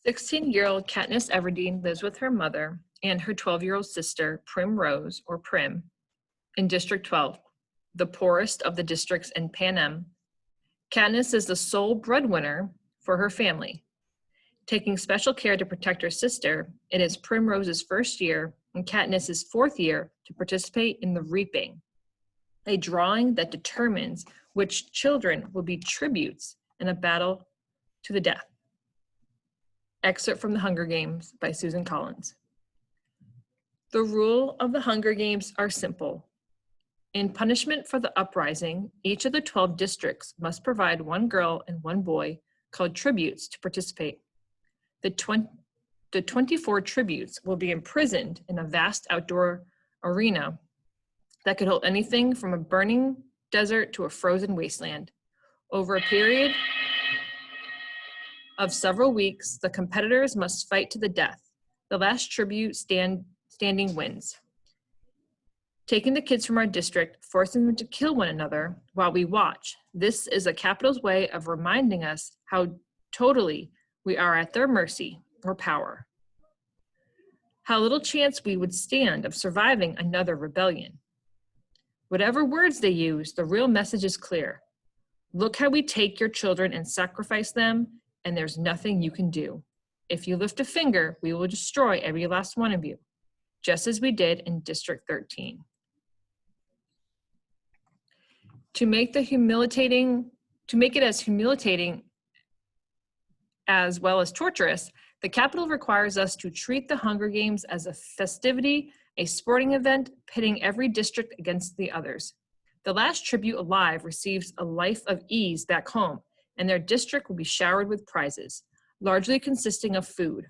16-year-old Katniss Everdeen lives with her mother and her 12-year-old sister, Primrose, or Prim, in District 12, the poorest of the districts in Panem. Katniss is the sole breadwinner for her family. Taking special care to protect her sister, it is Primrose's first year and Katniss's fourth year to participate in the Reaping, a drawing that determines which children will be tributes in a battle to the death. Excerpt from The Hunger Games by Susan Collins. The rule of the Hunger Games are simple. In punishment for the uprising, each of the 12 districts must provide one girl and one boy called tributes to participate. The 24 tributes will be imprisoned in a vast outdoor arena that could hold anything from a burning desert to a frozen wasteland. Over a period of several weeks, the competitors must fight to the death. The last tribute standing wins. Taking the kids from our district, forcing them to kill one another while we watch. This is a capital's way of reminding us how totally we are at their mercy or power. How little chance we would stand of surviving another rebellion. Whatever words they use, the real message is clear. Look how we take your children and sacrifice them, and there's nothing you can do. If you lift a finger, we will destroy every last one of you, just as we did in District 13. To make it as humiliating as well as torturous, the Capitol requires us to treat the Hunger Games as a festivity, a sporting event, pitting every district against the others. The last tribute alive receives a life of ease back home, and their district will be showered with prizes, largely consisting of food.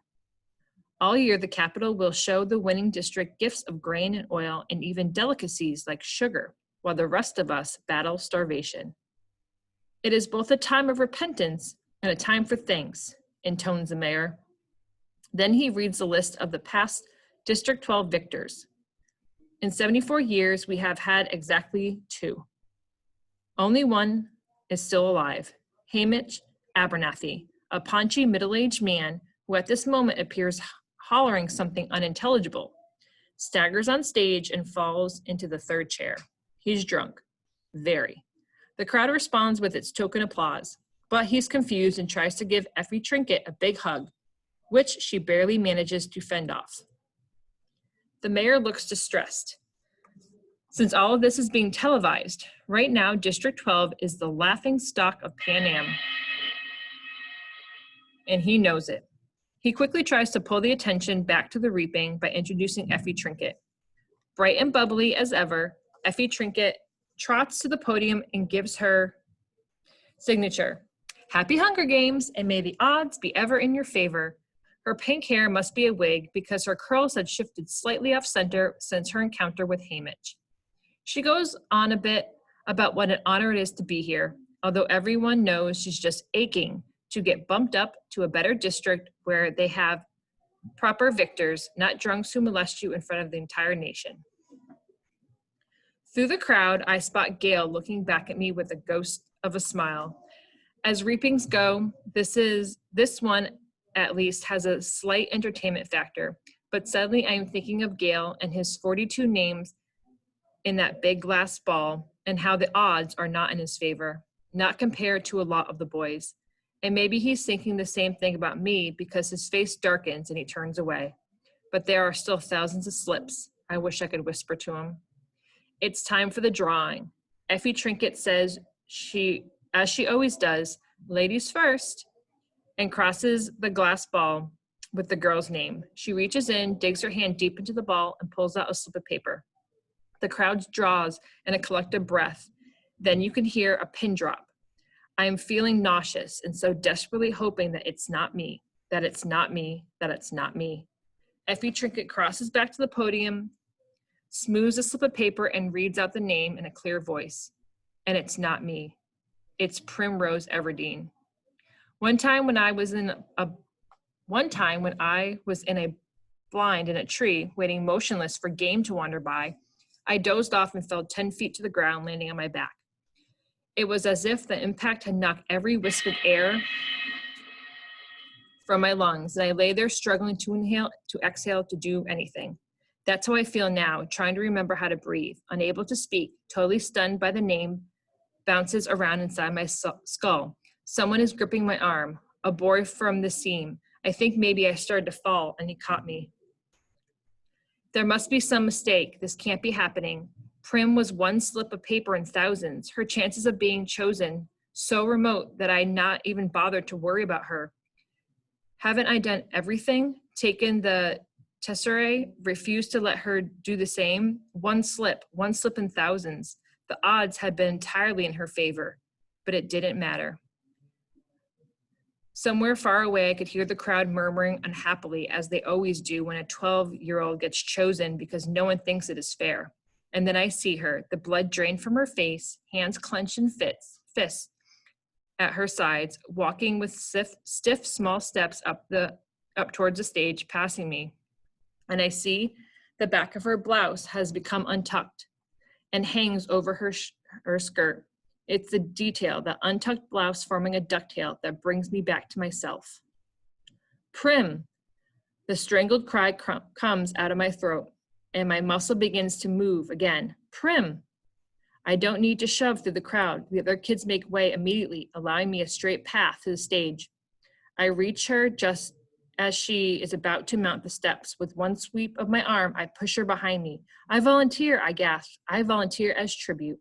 All year, the Capitol will show the winning district gifts of grain and oil and even delicacies like sugar, while the rest of us battle starvation. It is both a time of repentance and a time for thanks, intones the mayor. Then he reads the list of the past District 12 victors. In 74 years, we have had exactly 2. Only one is still alive, Hamish Abernathy, a paunchy middle-aged man who at this moment appears hollering something unintelligible, staggers on stage and falls into the third chair. He's drunk, very. The crowd responds with its token applause, but he's confused and tries to give Effie Trinket a big hug, which she barely manages to fend off. The mayor looks distressed. Since all of this is being televised, right now District 12 is the laughing stock of Pan Am, and he knows it. He quickly tries to pull the attention back to the Reaping by introducing Effie Trinket. Bright and bubbly as ever, Effie Trinket trots to the podium and gives her signature. Happy Hunger Games, and may the odds be ever in your favor. Her pink hair must be a wig because her curls had shifted slightly off center since her encounter with Hamish. She goes on a bit about what an honor it is to be here, although everyone knows she's just aching to get bumped up to a better district where they have proper victors, not drunks who molest you in front of the entire nation. Through the crowd, I spot Gail looking back at me with a ghost of a smile. As Reapings go, this one at least has a slight entertainment factor, but suddenly I am thinking of Gail and his 42 names in that big glass ball and how the odds are not in his favor, not compared to a lot of the boys. And maybe he's thinking the same thing about me because his face darkens and he turns away. But there are still thousands of slips. I wish I could whisper to him. It's time for the drawing. Effie Trinket says as she always does, ladies first, and crosses the glass ball with the girl's name. She reaches in, digs her hand deep into the ball, and pulls out a slip of paper. The crowd draws in a collective breath. Then you can hear a pin drop. I am feeling nauseous and so desperately hoping that it's not me, that it's not me, that it's not me. Effie Trinket crosses back to the podium, smooths a slip of paper, and reads out the name in a clear voice. And it's not me. It's Primrose Everdeen. One time when I was in a blind in a tree, waiting motionless for game to wander by, I dozed off and fell 10 feet to the ground, landing on my back. It was as if the impact had knocked every wisp of air from my lungs, and I lay there struggling to inhale, to exhale, to do anything. That's how I feel now, trying to remember how to breathe, unable to speak, totally stunned by the name bounces around inside my skull. Someone is gripping my arm, a boy from the seam. I think maybe I started to fall and he caught me. There must be some mistake. This can't be happening. Prim was one slip of paper in thousands. Her chances of being chosen so remote that I not even bothered to worry about her. Haven't I done everything? Taken the tesserae, refused to let her do the same? One slip in thousands. The odds had been entirely in her favor, but it didn't matter. Somewhere far away, I could hear the crowd murmuring unhappily, as they always do when a 12-year-old gets chosen because no one thinks it is fair. And then I see her, the blood drained from her face, hands clenched in fists at her sides, walking with stiff small steps up towards the stage, passing me. And I see the back of her blouse has become untucked and hangs over her skirt. It's the detail, the untucked blouse forming a ducktail, that brings me back to myself. Prim! The strangled cry comes out of my throat, and my muscle begins to move again. Prim! I don't need to shove through the crowd. The other kids make way immediately, allowing me a straight path to the stage. I reach her just as she is about to mount the steps. With one sweep of my arm, I push her behind me. I volunteer, I gasp. I volunteer as tribute.